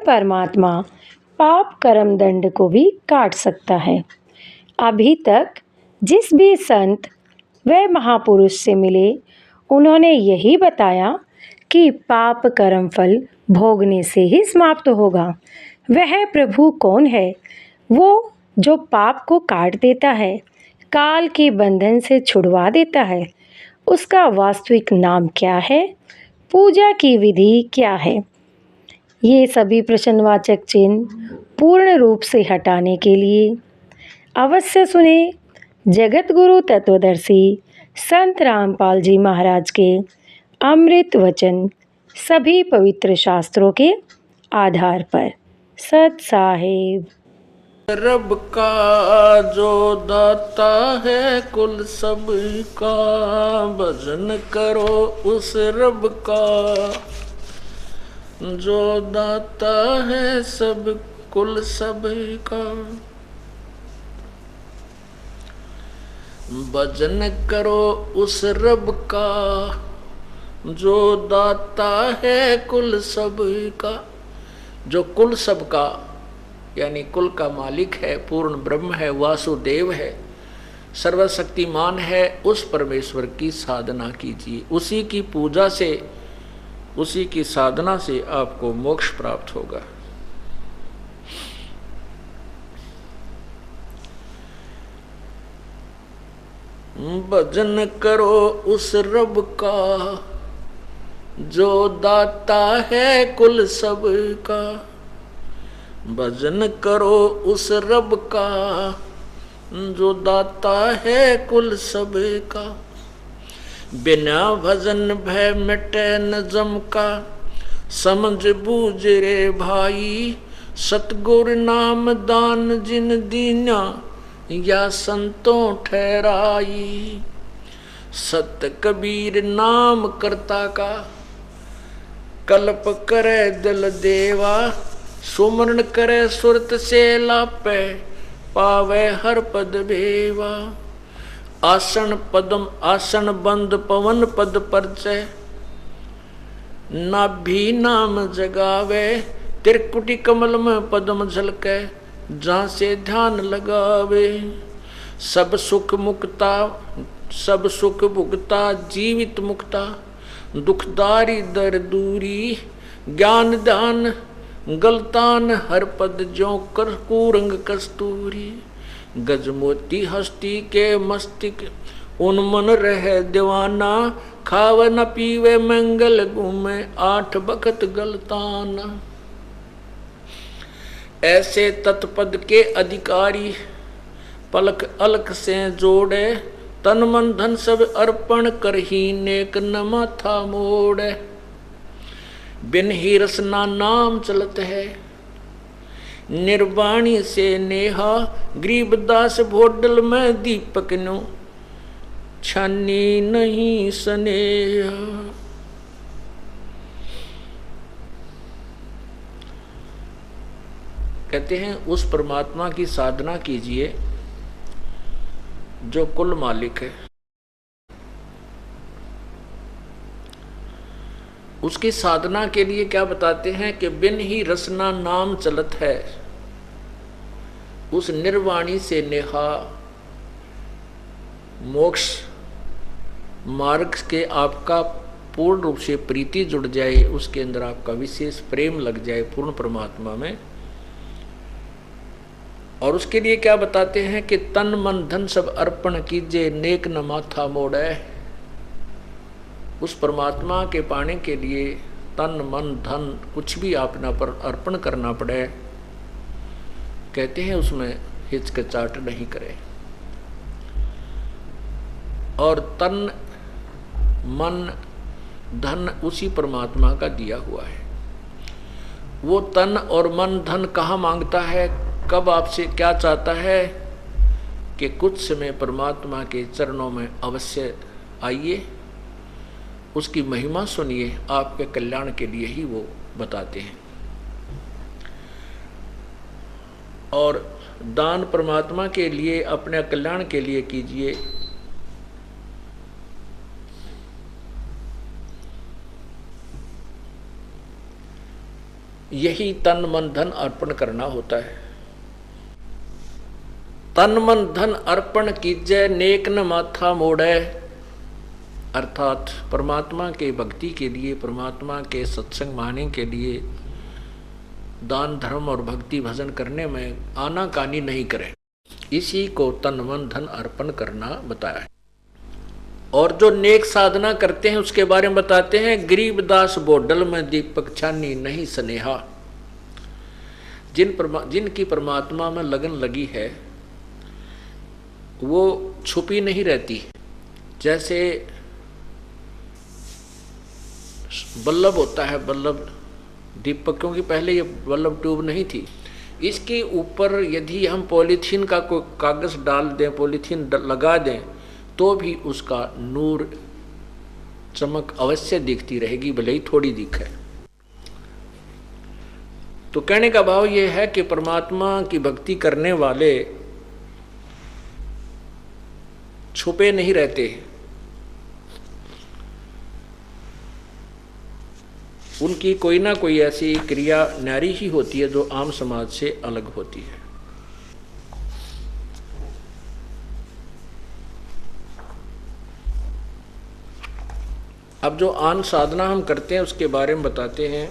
परमात्मा पाप कर्म दंड को भी काट सकता है। अभी तक जिस भी संत व महापुरुष से मिले, उन्होंने यही बताया कि पाप कर्म फल भोगने से ही समाप्त होगा। वह प्रभु कौन है? वो जो पाप को काट देता है, काल के बंधन से छुड़वा देता है। उसका वास्तविक नाम क्या है? पूजा की विधि क्या है? ये सभी प्रश्नवाचक चिन्ह पूर्ण रूप से हटाने के लिए अवश्य सुने जगत गुरु तत्वदर्शी संत रामपाल जी महाराज के अमृत वचन, सभी पवित्र शास्त्रों के आधार पर। सत साहिब। रब का जो दाता है कुल सब का, भजन करो उस रब का जो दाता है सब कुल सब का। भजन करो उस रब का जो दाता है कुल सब का। जो कुल सब का यानी कुल का मालिक है, पूर्ण ब्रह्म है, वासुदेव है, सर्वशक्तिमान है, उस परमेश्वर की साधना कीजिए। उसी की पूजा से, उसी की साधना से आपको मोक्ष प्राप्त होगा। भजन करो उस रब का जो दाता है कुल सब का। भजन करो उस रब का जो दाता है कुल सब का। बिना भजन भय मिटे न जम का, समझ बूझ रे भाई। सतगुर नाम दान जिन दीना, या संतों ठहराई। सत कबीर नाम करता का, कल्प करे दिल देवा। सुमरण करे सुरत से लापे, पावे हर पद भेवा। आसन पदम आसन बंद पवन पद परचय, नाभि नाम जगावे। त्रिकुटी कमल में पद्म झलके, जहाँ से ध्यान लगावे। सब सुख मुक्ता, सब सुख भुगता जीवित मुक्ता। दुखदारी दर दूरी, ज्ञान दान गलतान हर पद ज्यों कर कूरंग कस्तूरी। गजमोती हस्ती के मस्तिक, उन्मन रहे दीवाना। खाव न पीवे मंगल घूमे, 8 बखत गलताना। ऐसे तत्पद के अधिकारी, पलक अलख से जोड़े। तन मन धन सब अर्पण कर ही, नेक न माथा मोड़े। बिन ही रसना नाम चलत है, निर्वाणी से नेहा। गरीबदास भोडल में दीपक नो, छानी नहीं स्नेहा। कहते हैं उस परमात्मा की साधना कीजिए जो कुल मालिक है। उसकी साधना के लिए क्या बताते हैं कि बिन ही रसना नाम चलत है, उस निर्वाणी से नेहा। मोक्ष मार्ग के आपका पूर्ण रूप से प्रीति जुड़ जाए, उसके अंदर आपका विशेष प्रेम लग जाए पूर्ण परमात्मा में। और उसके लिए क्या बताते हैं कि तन मन धन सब अर्पण कीजिए, नेक न माथा मोड़े। उस परमात्मा के पाने के लिए तन मन धन कुछ भी अपना पर अर्पण करना पड़े, कहते हैं उसमें हिचकिचाहट नहीं करें। और तन मन धन उसी परमात्मा का दिया हुआ है। वो तन और मन धन कहाँ मांगता है, कब आपसे क्या चाहता है कि कुछ समय परमात्मा के चरणों में अवश्य आइए, उसकी महिमा सुनिए, आपके कल्याण के लिए ही वो बताते हैं। और दान परमात्मा के लिए, अपने कल्याण के लिए कीजिए। यही तन मन धन अर्पण करना होता है। तन मन धन अर्पण कीजय नेक न माथा मोड़े, अर्थात परमात्मा के भक्ति के लिए, परमात्मा के सत्संग माने के लिए दान धर्म और भक्ति भजन करने में आनाकानी नहीं करें। इसी को तन मन धन अर्पण करना बताया है। और जो नेक साधना करते हैं उसके बारे में बताते हैं, गरीबदास बोडल में दीपक छानी नहीं स्नेहा। जिनकी परमात्मा में लगन लगी है वो छुपी नहीं रहती। जैसे बल्लभ होता है, बल्लभ दीपक, क्योंकि पहले ये बल्लभ ट्यूब नहीं थी, इसके ऊपर यदि हम पॉलीथीन का कोई कागज डाल दें, पॉलीथीन लगा दें, तो भी उसका नूर चमक अवश्य दिखती रहेगी, भले ही थोड़ी दिखे। तो कहने का भाव यह है कि परमात्मा की भक्ति करने वाले छुपे नहीं रहते, उनकी कोई ना कोई ऐसी क्रिया न्यारी ही होती है जो आम समाज से अलग होती है। अब जो आन साधना हम करते हैं उसके बारे में बताते हैं।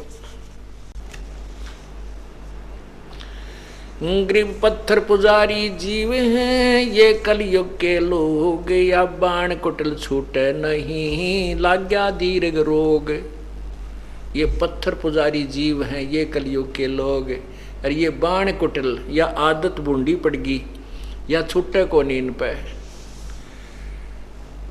गरीब पत्थर पुजारी जीव हैं ये कलयुग के लोग, या बाण कुटिल छूटे नहीं लाग्या दीर्घ रोग। ये पत्थर पुजारी जीव हैं ये कलयुग के लोग, और ये बाण कुटिल या आदत बूंदी पड़गी या छूटे को नींद पे।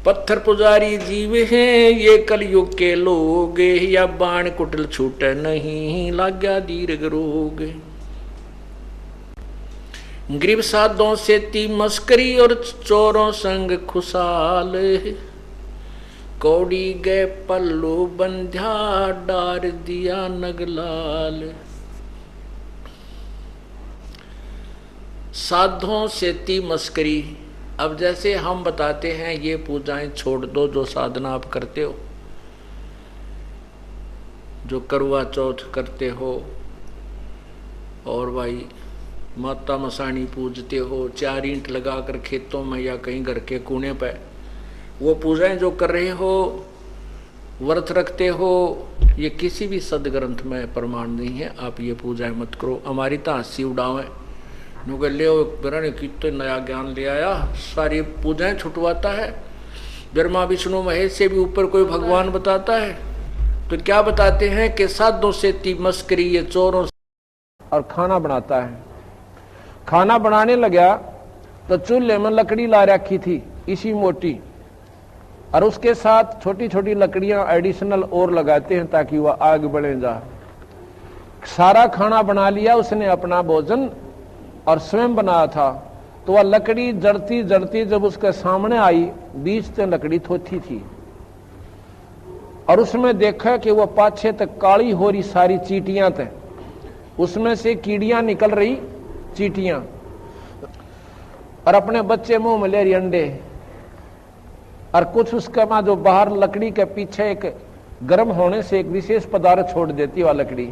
पत्थर पुजारी जीव हैं ये कलयुग के लोग, या बाण कुटिल छूटे नहीं लाग्या दीर्घ रोग। गरीब साधों से ती मस्करी और चोरों संग खुशाल, कौड़ी गए पल्लू बंध्या डार दिया नगलाल। साधों से ती मस्करी, अब जैसे हम बताते हैं ये पूजाएं छोड़ दो जो साधना आप करते हो, जो करवा चौथ करते हो और भाई माता मसाणी पूजते हो, 4 ईंट लगाकर खेतों में या कहीं घर के कोने पे, वो पूजाएं जो कर रहे हो, व्रत रखते हो, ये किसी भी सदग्रंथ में प्रमाण नहीं है। आप ये पूजाएं मत करो। हमारी तो हंसी उड़ावें, नुके ले बिरण कितने नया ज्ञान ले आया, सारी पूजाएं छुटवाता है। ब्रह्मा विष्णु महेश से भी ऊपर कोई भगवान बताता है। तो क्या बताते हैं कि साधों से ती मस्करी, ये चोरों और खाना बनाता है। खाना बनाने लगा तो चूल्हे में लकड़ी ला रखी थी इसी मोटी, और उसके साथ छोटी छोटी लकड़ियां एडिशनल और लगाते हैं ताकि वह आग बढ़े जा। सारा खाना बना लिया उसने अपना भोजन और स्वयं बनाया था, तो वह लकड़ी जड़ती जड़ती जब उसके सामने आई, बीच से लकड़ी थोथी थी, और उसमें देखा कि वह पाछे तक काली हो रही सारी चीटियां थे, उसमें से कीड़ियां निकल रही चीटियां, और अपने बच्चे मुंह में ले रही अंडे, और कुछ उसका मां जो बाहर लकड़ी के पीछे एक गर्म होने से एक विशेष पदार्थ छोड़ देती वह लकड़ी,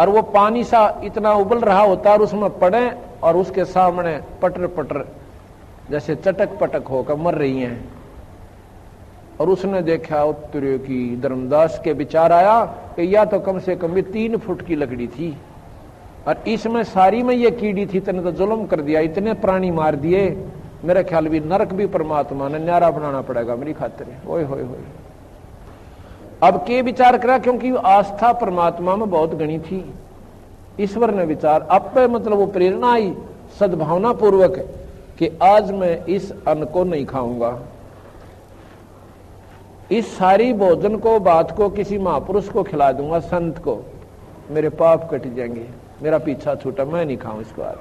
और वो पानी सा इतना उबल रहा होता है और उसमें पड़े और उसके सामने पटर पटर जैसे चटक पटक होकर मर रही हैं। और उसने देखा उत्तरे की धर्मदास के विचार आया कि या तो कम से कम 3 फुट की लकड़ी थी और इसमें सारी में ये कीड़ी थी, तने तो जुल्म कर दिया, इतने प्राणी मार दिए। मेरे ख्याल भी नरक भी परमात्मा ने न्यारा बनाना पड़ेगा मेरी खातिर। ओए होए होए। अब के विचार करा, क्योंकि आस्था परमात्मा में बहुत गणी थी। ईश्वर ने विचार अब मतलब वो प्रेरणा आई सद्भावना पूर्वक कि आज मैं इस अन्न को नहीं खाऊंगा, इस सारी भोजन को बात को किसी महापुरुष को खिला दूंगा, संत को, मेरे पाप कट जाएंगे, मेरा पीछा छूटा, मैं नहीं खाऊं इसको आज।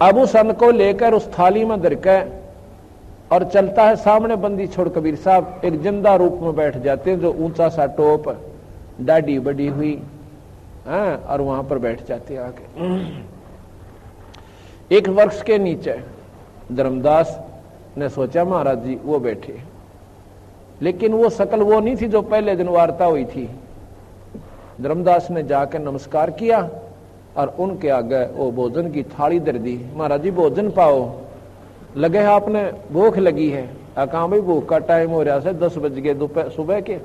अब उस अन्न को लेकर उस थाली में धरके और चलता है। सामने बंदी छोड़ कबीर साहब एक जिंदा रूप में बैठ जाते हैं, जो ऊंचा सा टोप, दाढ़ी बड़ी हुई, और वहां पर बैठ जाते हैं आके। एक वृक्ष के नीचे धर्मदास ने सोचा महाराज जी वो बैठे, लेकिन वो शकल वो नहीं थी जो पहले दिन वार्ता हुई थी। धर्मदास ने जाकर नमस्कार किया और उनके आगे वो भोजन की थाली धर दी। महाराज जी भोजन पाओ, लगे है आपने भूख लगी है। कहा भाई भूख का टाइम हो रहा है, 10 बज गए दोपहर सुबह के,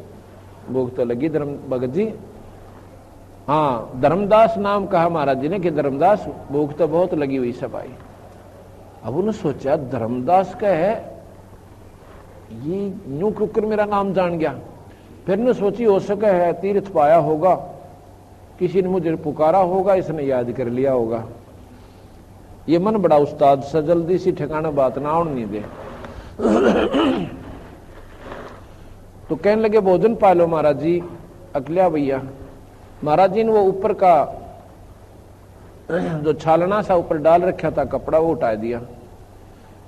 भूख तो लगी धर्म भगत जी। हाँ, धर्मदास नाम कहा महाराज जी ने कि धर्मदास भूख तो बहुत लगी हुई सब आई। अब उन्होंने सोचा धर्मदास का है, ये यूं क्यों मेरा नाम जान गया। फिर ने सोची हो सके है तीर्थ पाया होगा, किसी ने मुझे पुकारा होगा, इसने याद कर लिया होगा। ये मन बड़ा उस्ताद सा, जल्दी सी ठिकाना बात ना आउन नहीं दे। तो कहने लगे भोजन पालो महाराज जी। अकलिया भैया महाराज जी ने वो ऊपर का जो छालना सा ऊपर डाल रखा था कपड़ा वो उठा दिया,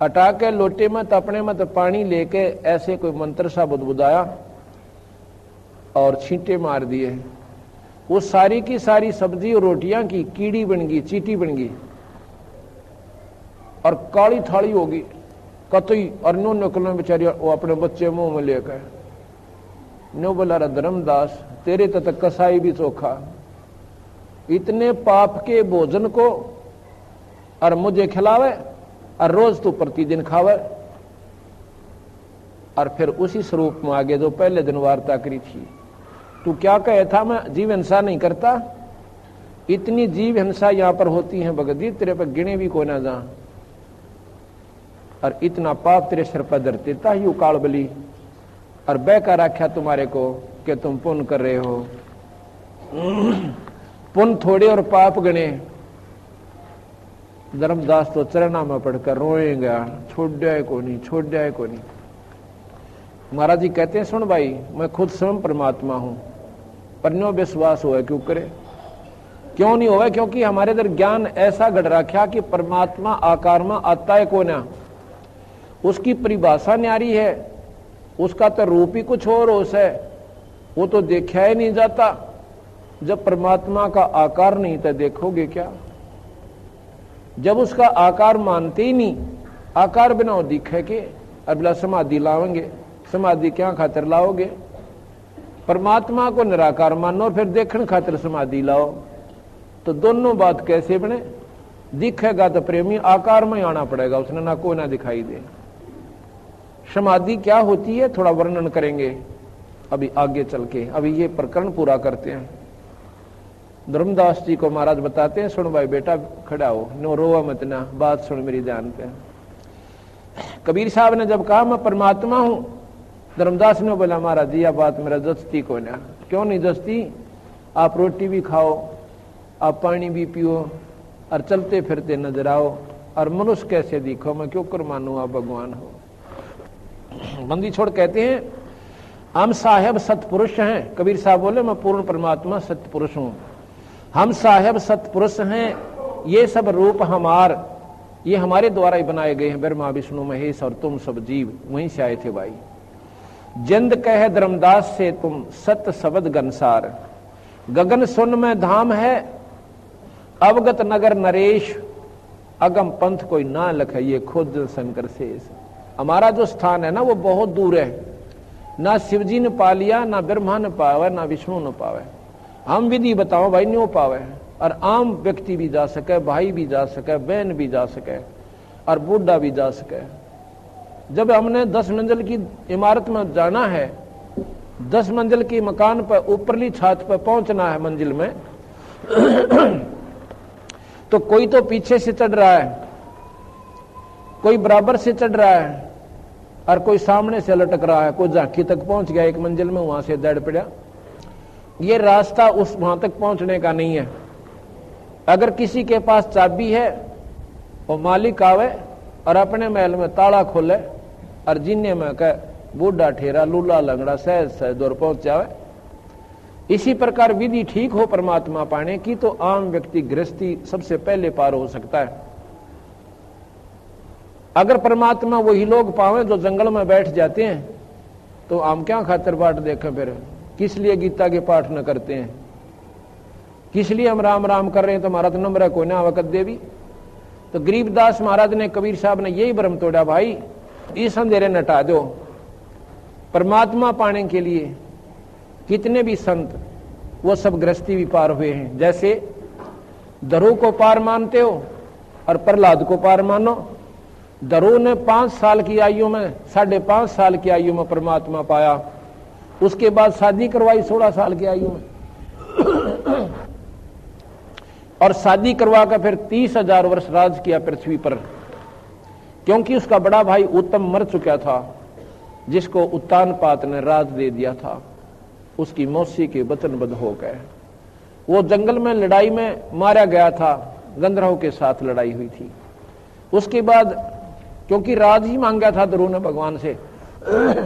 हटा के लोटे में अपने मत पानी लेके ऐसे कोई मंत्र सा बुदबुदाया और छींटे मार दिए। वो सारी की सारी सब्जी और रोटियां की कीड़ी बन गई, चीटी बन गई और काली थाली होगी कतई। और नो निकलने बेचारी वो अपने बच्चे मुंह में लेकर नो बोला धर्मदास तेरे तक कसाई भी चोखा, इतने पाप के भोजन को और मुझे खिलावे और रोज तू प्रतिदिन खावे। और फिर उसी स्वरूप में आगे जो पहले दिन वार्ता करी थी, तू क्या कहे था मैं जीव हिंसा नहीं करता, इतनी जीव हिंसा यहां पर होती है भगत जी तेरे पर गिने भी को ना जा, और इतना पाप तेरे सिर पर धरते था यू काल बली, और बहका रखा तुम्हारे को कि तुम पुण्य कर रहे हो। पुण्य थोड़े और पाप गणे। धर्मदास तो चरणा में पढ़कर रोएगा, छोड़ जाए को नहीं, छोड़ जाए को नहीं। महाराज जी कहते हैं सुन भाई मैं खुद स्वयं परमात्मा हूं, पर नो विश्वास हुआ क्यों करे, क्यों नहीं हुआ, क्योंकि हमारे अंदर ज्ञान ऐसा गढ़ रखा कि परमात्मा आकार में आता है को ना, उसकी परिभाषा न्यारी है, उसका तो रूप ही कुछ और है, वो तो देखा ही नहीं जाता। जब परमात्मा का आकार नहीं तो देखोगे क्या, जब उसका आकार मानते ही नहीं, आकार बिना दिखे के अगला समाधि लाओगे, समाधि क्या खातिर लाओगे, परमात्मा को निराकार मानो फिर देखने खातिर समाधि लाओ, तो दोनों बात कैसे बने, दिखेगा तो प्रेमी आकार में आना पड़ेगा, उसने ना कोई ना दिखाई दे। समाधि क्या होती है थोड़ा वर्णन करेंगे अभी आगे चल के, अभी ये प्रकरण पूरा करते हैं। धर्मदास जी को महाराज बताते हैं सुन भाई बेटा खड़ा हो, नो रोवा मत ना, बात सुन मेरी ध्यान पे। कबीर साहब ने जब कहा मैं परमात्मा हूं, धर्मदास ने बोला महाराज जी यह बात मेरा जचती को ना। क्यों नहीं जचती, आप रोटी भी खाओ, आप पानी भी पियो और चलते फिरते नजर आओ, और मनुष्य कैसे दिखो, मैं क्यों कर मानू आप भगवान हो। बंदी छोड़ कहते हैं हम साहेब सतपुरुष हैं, कबीर साहब बोले मैं पूर्ण परमात्मा सतपुरुष हूं, हम साहेब सतपुरुष हैं, ये सब रूप हमार ये हमारे द्वारा ही बनाए गए हैं, ब्रह्मा विष्णु महेश और तुम सब जीव वहीं से आए थे भाई। जिंद कहे धर्मदास से तुम सत शब्द गनसार, गगन सुन में धाम है अवगत नगर नरेश, अगम पंथ कोई ना लखे ये खुद शंकर शेष। हमारा जो स्थान है ना वो बहुत दूर है, ना शिवजी ने पा लिया, ना ब्रह्मा ने पावे, ना विष्णु ने पावे, हम विधि बताओ भाई न्यों पावे, और आम व्यक्ति भी जा सके, भाई भी जा सके, बहन भी जा सके, और बूढ़ा भी जा सके। जब हमने 10 मंजिल की इमारत में जाना है, 10 मंजिल की मकान पर ऊपरली छत पर पहुंचना है मंजिल में तो कोई तो पीछे से चढ़ रहा है, कोई बराबर से चढ़ रहा है, और कोई सामने से लटक रहा है, कोई झांकी तक पहुंच गया एक मंजिल में, वहां से दड़ पड़ा। ये रास्ता उस वहां तक पहुंचने का नहीं है। अगर किसी के पास चाबी है वो मालिक आवे और अपने महल में ताला खोले और जीने में कह बूढ़ा ठेरा लूला लंगड़ा सहज सहज दूर पहुंच जावे। इसी प्रकार विधि ठीक हो परमात्मा पाने की तो आम व्यक्ति गृहस्थी सबसे पहले पार हो सकता है। अगर परमात्मा वही लोग पावे जो जंगल में बैठ जाते हैं तो हम क्या खातिर बाट देखें, फिर किस लिए गीता के पाठ न करते हैं, किस लिए हम राम राम कर रहे हैं, तो हमारा तो नंबर है कोई ना वक़्त देवी। तो गरीबदास महाराज ने, कबीर साहब ने यही भ्रम तोड़ा, भाई इस अंधेरे न हटा दो। परमात्मा पाने के लिए कितने भी संत वो सब गृहस्थी भी पार हुए हैं। जैसे दरो को पार मानते हो और प्रहलाद को पार मानो। दरो ने 5 साल की आयु में, 5.5 साल की आयु में परमात्मा पाया, उसके बाद शादी करवाई 16 साल की आयु में और शादी करवा कर फिर 30,000 वर्ष राज किया पृथ्वी पर, क्योंकि उसका बड़ा भाई उत्तम मर चुका था, जिसको उत्तानपाद ने राज दे दिया था। उसकी मौसी के वचनबद्ध हो गए। वो जंगल में लड़ाई में मारा गया था, गंधर्वों के साथ लड़ाई हुई थी। उसके बाद क्योंकि राज ही मांगा था ध्रुव ने भगवान से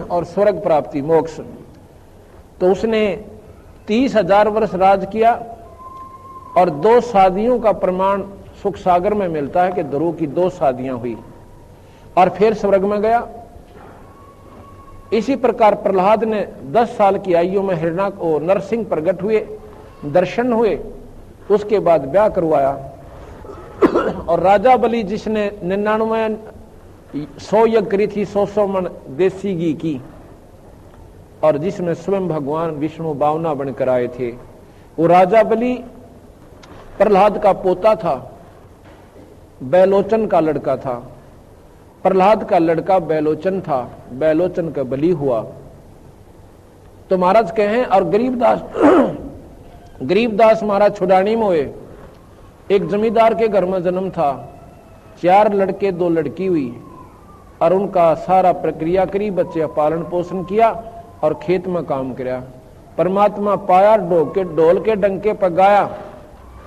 और स्वर्ग प्राप्ति, मोक्ष, तो उसने 30,000 वर्ष राज किया। और 2 शादियों का प्रमाण सुख सागर में मिलता है कि ध्रुव की 2 शादियां हुई और फिर स्वर्ग में गया। इसी प्रकार प्रहलाद ने 10 साल की आयु में हिरण्यक और नरसिंह प्रकट हुए, दर्शन हुए, उसके बाद ब्याह करवाया। और राजा बलि जिसने 100 यज्ञ करी थी, 100 मन देसी घी की, और जिसमें स्वयं भगवान विष्णु बावना बनकर आए थे, वो राजा बलि प्रहलाद का पोता था, बैलोचन का लड़का था। प्रहलाद का लड़का बैलोचन था, बैलोचन का बलि हुआ। तो महाराज कहें, और गरीबदास महाराज छुड़ानी में हुए। एक जमींदार के घर में जन्म था, 4 लड़के 2 लड़की हुई, और उनका सारा प्रक्रिया करी, बच्चे पालन पोषण किया और खेत में काम किया। परमात्मा पाया, ढोल के डंके पर गाया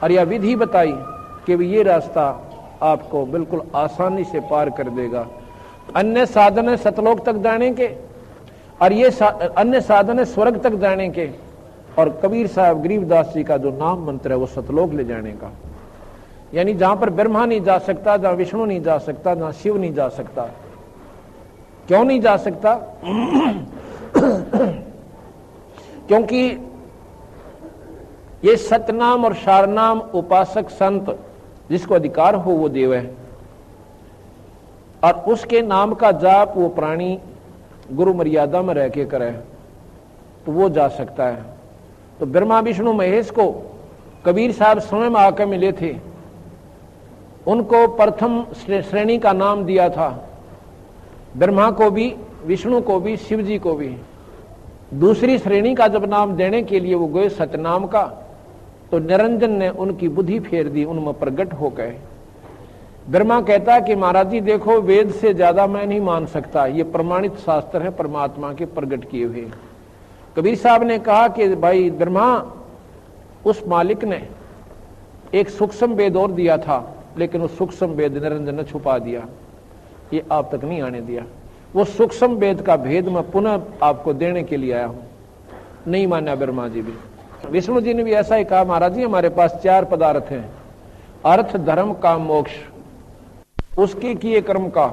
और यह विधि बताई कि ये रास्ता आपको बिल्कुल आसानी से पार कर देगा। अन्य साधन है सतलोक तक जाने के, और ये अन्य साधन है स्वर्ग तक जाने के। और कबीर साहब गरीबदास जी का जो नाम मंत्र है वो सतलोक ले जाने का, यानी जहां पर ब्रह्मा नहीं जा सकता, जहां विष्णु नहीं जा सकता, जहां शिव नहीं जा सकता। क्यों नहीं जा सकता? क्योंकि ये सतनाम और शारनाम उपासक संत जिसको अधिकार हो वो देव है, और उसके नाम का जाप वो प्राणी गुरु मर्यादा में रह के करे तो वो जा सकता है। तो ब्रह्मा विष्णु महेश को कबीर साहब स्वयं आकर मिले थे, उनको प्रथम श्रेणी का नाम दिया था, ब्रह्मा को भी, विष्णु को भी, शिव जी को भी। दूसरी श्रेणी का जब नाम देने के लिए वो गए सतनाम का, तो निरंजन ने उनकी बुद्धि फेर दी, उनमें प्रकट हो गए। ब्रह्मा कहता कि महाराज जी देखो, वेद से ज्यादा मैं नहीं मान सकता, ये प्रमाणित शास्त्र है परमात्मा के प्रकट किए हुए। कबीर साहब ने कहा कि भाई ब्रह्मा, उस मालिक ने एक सूक्ष्म वेद और दिया था, लेकिन उस सूक्ष्म वेद निरंजन ने छुपा दिया, ये आप तक नहीं आने दिया। वो सूक्ष्म वेद का भेद मैं पुनः आपको देने के लिए आया हूं। नहीं माना ब्रह्मा जी भी। विष्णु जी ने भी ऐसा ही कहा, महाराज जी हमारे पास 4 पदार्थ हैं, अर्थ, धर्म, काम, मोक्ष। उसके किए कर्म का,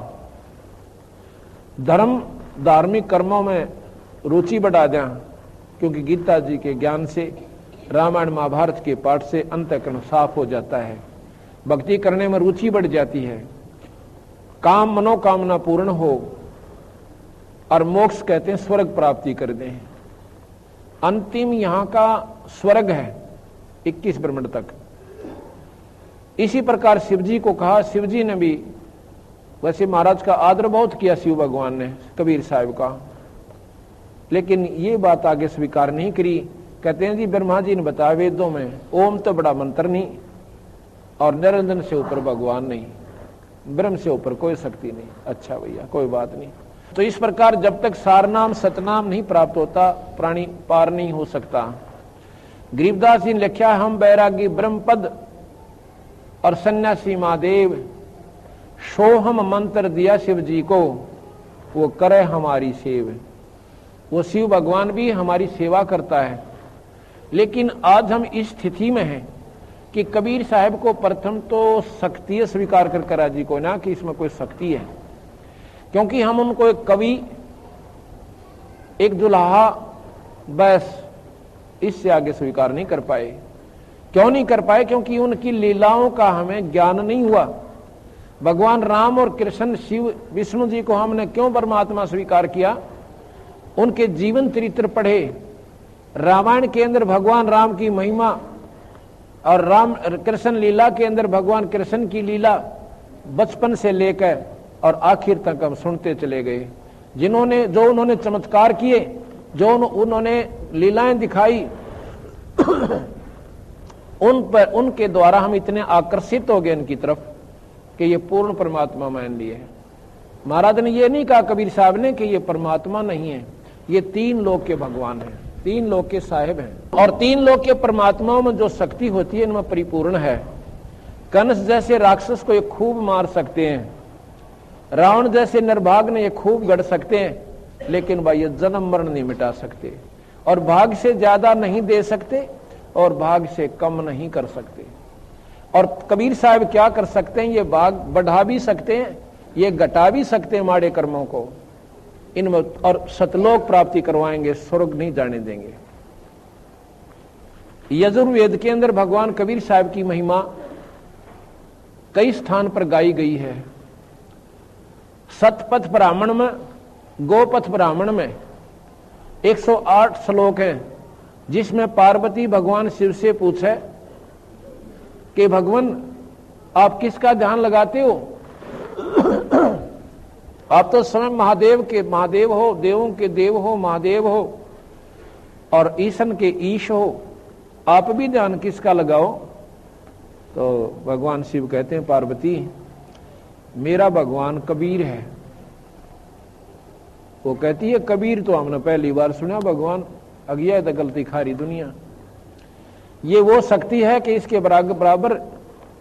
धर्म धार्मिक कर्मों में रुचि बढ़ा दें, क्योंकि गीता जी के ज्ञान से, रामायण महाभारत के पाठ से अंतःकरण साफ हो जाता है, भक्ति करने में रुचि बढ़ जाती है, काम मनोकामना पूर्ण हो, और मोक्ष कहते हैं स्वर्ग प्राप्ति कर दें। अंतिम यहां का स्वर्ग है 21 ब्रह्मांड तक। इसी प्रकार शिव जी को कहा, शिव जी ने भी, वैसे महाराज का आदर बहुत किया शिव भगवान ने कबीर साहब का, लेकिन ये बात आगे स्वीकार नहीं करी। कहते हैं जी ब्रह्मा जी ने बताया वेदों में, ओम तो बड़ा मंत्र नहीं, और निरंजन से ऊपर भगवान नहीं, ब्रह्म से ऊपर कोई शक्ति नहीं। अच्छा भैया कोई बात नहीं। तो इस प्रकार जब तक सारनाम सतनाम नहीं प्राप्त होता, प्राणी पार नहीं हो सकता। गरीबदास जी ने लिखा, हम बैरागी ब्रह्म पद और सन्यासी महादेव, सोहम मंत्र दिया शिव जी को, वो करे हमारी सेव। वो शिव भगवान भी हमारी सेवा करता है। लेकिन आज हम इस स्थिति में हैं कि कबीर साहब को प्रथम तो शक्ति स्वीकार कर करा जी को ना कि इसमें कोई शक्ति है, क्योंकि हम उनको एक कवि, एक दुल्हा, बस इससे आगे स्वीकार नहीं कर पाए। क्यों नहीं कर पाए? क्योंकि उनकी लीलाओं का हमें ज्ञान नहीं हुआ। भगवान राम और कृष्ण, शिव, विष्णु जी को हमने क्यों परमात्मा स्वीकार किया? उनके जीवन चरित्र पढ़े, रामायण के अंदर भगवान राम की महिमा और राम कृष्ण लीला के अंदर भगवान कृष्ण की लीला बचपन से लेकर और आखिर तक हम सुनते चले गए। जो उन्होंने चमत्कार किए, जो उन्होंने लीलाएं दिखाई, उनके द्वारा हम इतने आकर्षित हो गए इनकी तरफ कि ये पूर्ण परमात्मा मान लिए। महाराज ने ये नहीं कहा कबीर साहब ने कि ये परमात्मा नहीं है, ये तीन लोक के भगवान हैं, तीन लोक के साहिब हैं, और तीन लोक के परमात्माओं में जो शक्ति होती है इनमें परिपूर्ण है। कंस जैसे राक्षस को ये खूब मार सकते हैं, रावण जैसे निर्भाग ने ये खूब गढ़ सकते हैं, लेकिन भाई ये जन्म मरण नहीं मिटा सकते, और भाग से ज्यादा नहीं दे सकते और भाग से कम नहीं कर सकते। और कबीर साहब क्या कर सकते हैं, ये भाग बढ़ा भी सकते हैं, ये घटा भी सकते हैं माड़े कर्मों को इनमें, और सतलोक प्राप्ति करवाएंगे, स्वर्ग नहीं जाने देंगे। यजुर्वेद के अंदर भगवान कबीर साहब की महिमा कई स्थान पर गाई गई है। सतपथ ब्राह्मण में, गोपथ ब्राह्मण में 108 श्लोक हैं, जिसमें पार्वती भगवान शिव से पूछे कि भगवान आप किसका ध्यान लगाते हो? आप तो स्वयं महादेव हो, देवों के देव हो, महादेव हो, और ईशन के ईश हो, आप भी ध्यान किसका लगाओ? तो भगवान शिव कहते हैं पार्वती मेरा भगवान कबीर है। वो कहती है कबीर तो हमने पहली बार सुना भगवान, अज्ञा तो गलती खारी दुनिया। ये वो शक्ति है कि इसके बराबर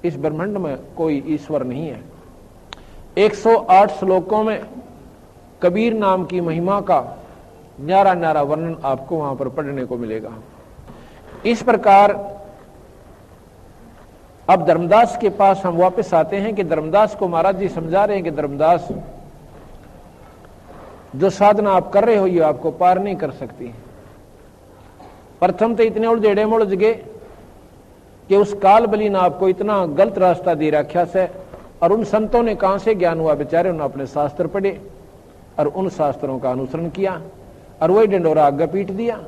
इस ब्रह्मांड में कोई ईश्वर नहीं है। 108 श्लोकों में कबीर नाम की महिमा का न्यारा न्यारा वर्णन आपको वहां पर पढ़ने को मिलेगा। इस प्रकार अब धर्मदास के पास हम वापस आते हैं कि धर्मदास को महाराज जी समझा रहे हैं कि धर्मदास जो साधना आप कर रहे हो ये आपको पार नहीं कर सकती। प्रथम तो इतने उलझेड़े मुलझ गए कि उस काल बली ने आपको इतना गलत रास्ता दे रखा से, और उन संतों ने कहां से ज्ञान हुआ बेचारे? उन्होंने अपने शास्त्र पढ़े और उन शास्त्रों का अनुसरण किया और वही डंडोरा आगे पीट दिया।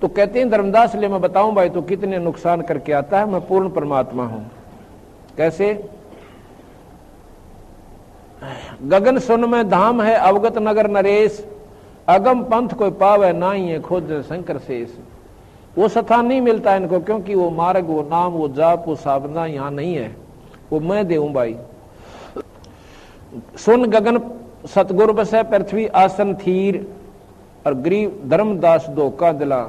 तो कहते हैं धर्मदास ले मैं बताऊं भाई तो कितने नुकसान करके आता है, मैं पूर्ण परमात्मा हूं। कैसे? गगन सुन में धाम है अवगत नगर नरेश, अगम पंथ कोई पावे ना ही है खोज शंकर शेष। वो स्थान नहीं मिलता इनको, क्योंकि वो मार्ग, वो नाम, वो जाप, वो साधना यहां नहीं है। वो मैं देऊं भाई। सुन गगन सतगुर बसे पृथ्वी आसन थीर, और गरीब धर्मदास धोखा दिला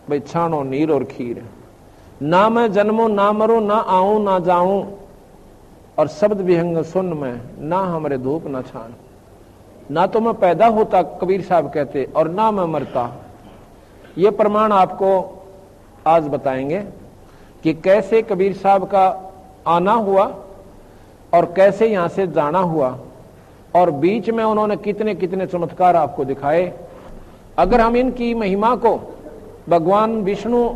भाई छानो नीर और खीर। ना मैं जन्मो ना मरो, ना आऊं ना जाऊं, और शब्द विहंग सुन में ना हमरे धूप ना छान। ना तो मैं पैदा होता कबीर साहब कहते, और ना मैं मरता। ये प्रमाण आपको आज बताएंगे कि कैसे कबीर साहब का आना हुआ और कैसे यहां से जाना हुआ, और बीच में उन्होंने कितने कितने चमत्कार आपको दिखाए। अगर हम इनकी महिमा को भगवान विष्णु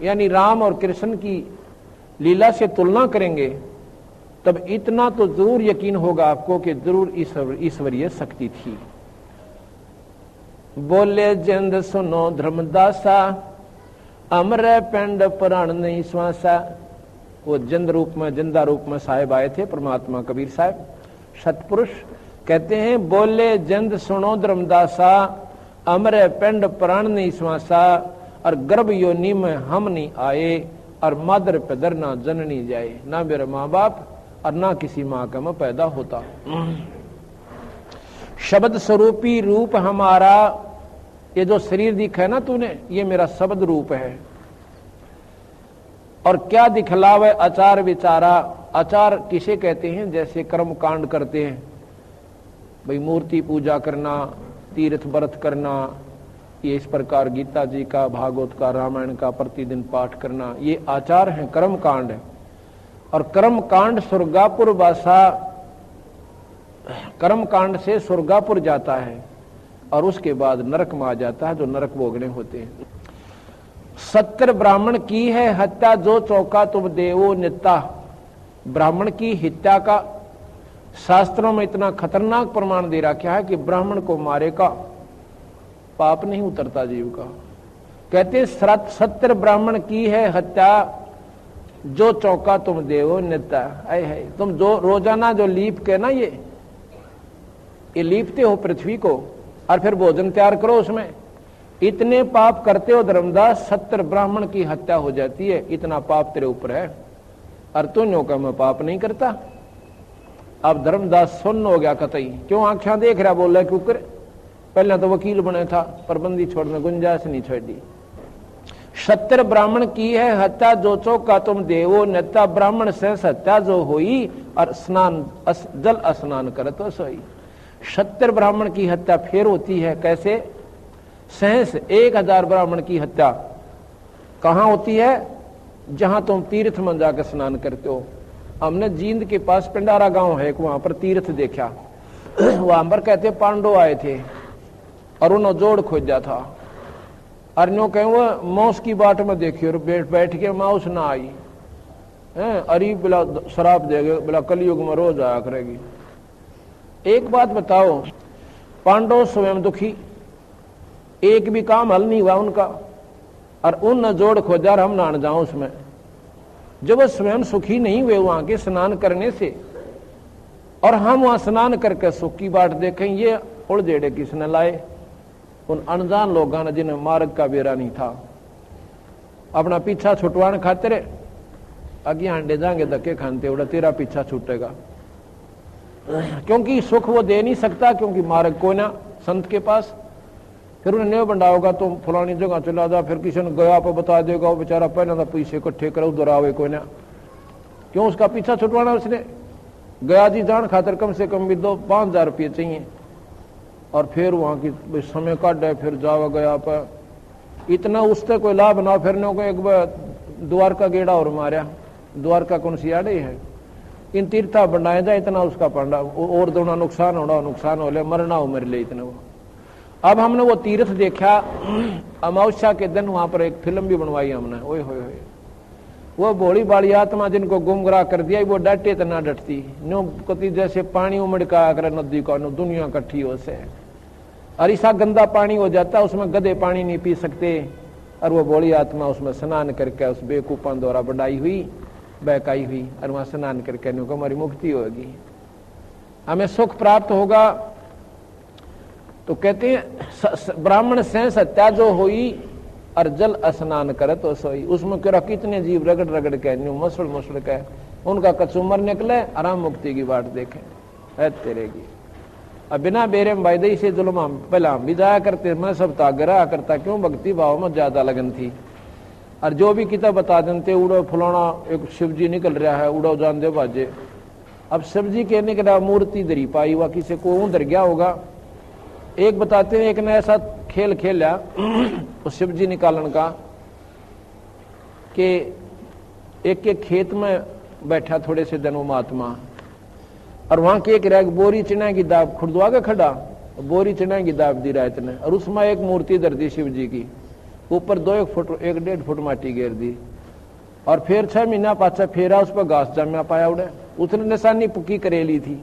यानी राम और कृष्ण की लीला से तुलना करेंगे तब इतना तो जरूर यकीन होगा आपको कि जरूर ईश्वरीय शक्ति थी। बोले जिंद सुनो धर्मदासा, अमर पिंड प्राण नहीं श्वासा। वो जिंद रूप में, जिंदा रूप में साहिब आए थे परमात्मा कबीर साहब सतपुरुष। कहते हैं बोले जिंद सुनो धर्मदासा, अमर पिंड प्राण नहीं श्वासा, और गर्भ योनि में हम नहीं आए, और मादर पैदर ना जननी जाए। ना मेरे माँ बाप और ना किसी माँ का मैं पैदा होता। शब्द स्वरूपी रूप हमारा, ये जो शरीर दिखा है ना तूने, ये मेरा शब्द रूप है। और क्या दिखलावे आचार विचारा। आचार किसे कहते हैं? जैसे कर्म कांड करते हैं भाई, मूर्ति पूजा करना, तीर्थ व्रत करना, ये इस प्रकार गीता जी का, भागवत का, रामायण का प्रतिदिन पाठ करना, ये आचार है, कर्म कांड है। और कर्म कांड स्वर्गापुर वासा, कर्म कांड से स्वर्गापुर जाता है और उसके बाद नरक में आ जाता है, जो नरक भोगने होते हैं। 70 ब्राह्मण की है हत्या, जो चौका तुम देवो नित्ता। ब्राह्मण की हत्या का शास्त्रों में इतना खतरनाक प्रमाण दे रखा है कि ब्राह्मण को मारे का पाप नहीं उतरता जीव का। कहते 70 ब्राह्मण की है हत्या, जो चौका तुम देवो नेता। है तुम जो रोजाना जो लीप के ना ये लीपते हो पृथ्वी को और फिर भोजन तैयार करो उसमें, इतने पाप करते हो धर्मदास, 70 ब्राह्मण की हत्या हो जाती है, इतना पाप तेरे ऊपर है और तू नो का मैं पाप नहीं करता। अब धर्मदास सुन्न हो गया कतई, क्यों आंखें देख रहा, बोल रहा क्यों कर, पहले तो वकील बने था पर बंदी छोड़ने गुंजाइश नहीं छोड़ी। 70 ब्राह्मण की है हत्या, जो चौका तुम देवो नेता। ब्राह्मण से हत्या जो हुई और स्नान जल स्नान कर तो सोई। 70 ब्राह्मण की हत्या फिर होती है, कैसे? सहस 1000 ब्राह्मण की हत्या कहां होती है? जहां तुम तीर्थ में जाकर स्नान करते हो। हमने जींद के पास पिंडारा गांव है, वहां पर तीर्थ देखा। वहां पर कहते पांडव आए थे और उन्होंने जोड़ खोजा था, और नो कहे वो मौस की बाट में देखी और बैठ के माउस ना आई है, अरे बिला शराब देगे, बिला कलयुग में रोज आया करेगी। एक बात बताओ, पांडव स्वयं दुखी, एक भी काम हल नहीं हुआ उनका, और उन जोड़ खोजा और हम नान जाऊं उसमें। जब वो स्वयं सुखी नहीं हुए वहां के स्नान करने से, और हम वहां स्नान करके सुख की बाट देखें, ये उड़जेड़े किसने लाए? उन अनजान लोगों ने जिन्हें मार्ग का बेरा नहीं था। अपना पीछा छुटवाने खातिर आगे अंडे जाएंगे, धक्के खानते उड़ा तेरा पीछा छूटेगा, क्योंकि सुख वो दे नहीं सकता, क्योंकि मार्ग को ना संत के पास। फिर उन्हें नहीं बंडा होगा, तुम फलानी जगह चला जा, फिर किसी ने गया पर बता देगा, वो बेचारा पहले तो पैसे इकट्ठे करो उधर आवे कोई ना, क्यों उसका पीछा छुटवाना उसने? गया जी जान खातर कम से कम भी 5,000 रुपये चाहिए, और फिर वहां की समय काट है, फिर जावा गया पर इतना उससे कोई लाभ ना। फिर को एक बार द्वारका गेड़ा और मारा, द्वारका कौन सी आड़े है, इन तीर्था बनाया जाए इतना उसका पांडा और दोनों नुकसान हो ले, मरना हो मर ले इतना वो। अब हमने वो तीर्थ देखा, अमावस्या के दिन वहां पर एक फिल्म भी बनवाई हमने। ओए होए होए, वो भोली बाली आत्मा जिनको गुमराह कर दिया, वो डटे तो ना डटती, नो कति जैसे पानी उमड़का कर नदी का, नो दुनिया इकट्ठी हो से, और ऐसा गंदा पानी हो जाता, उसमें गधे पानी नहीं पी सकते, और वो भोली आत्मा उसमें स्नान करके उस बेकूफान द्वारा बढ़ाई हुई बहकाई हुई, और वहां स्नान करके नो को हमारी मुक्ति होगी, हमें सुख प्राप्त होगा। तो कहते हैं ब्राह्मण से हत्या जो हुई और जल स्नान करे तो सोई। उसमें कह कितने जीव रगड़ रगड़ के मसड़ मसड़ के उनका कचूमर निकले, आराम मुक्ति की बात देखे है तेरे की। अब बिना बेरे में भाई से जुल्म हम पहले हम भी जाया करते, मैं सब तागरा करता, क्यों भक्ति भाव में ज्यादा लगन थी। और जो भी किताब बता देते उड़ो फलाना एक शिव जी निकल रहा है, उड़ो जान दे बाजे। अब शिव जी कहने के लिए मूर्ति दरी पाई हुआ, किसी को उधर गया होगा। एक बताते हैं, एक ने ऐसा खेल खेला उस शिव जी निकालन का कि एक के खेत में बैठा थोड़े से दिन वो महात्मा, और वहां के एक रैग बोरी चिना की दाब खुर्दवा के खड़ा, बोरी चिना की दाब दी रात ने, और उसमें एक मूर्ति धर दी शिव जी की, ऊपर 1 फुट 1.5 फुट माटी घेर दी, और फिर 6 महीना पाछा फेरा, उस पर घास जमा पाया उड़े। उसने निशानी पुकी करेली थी,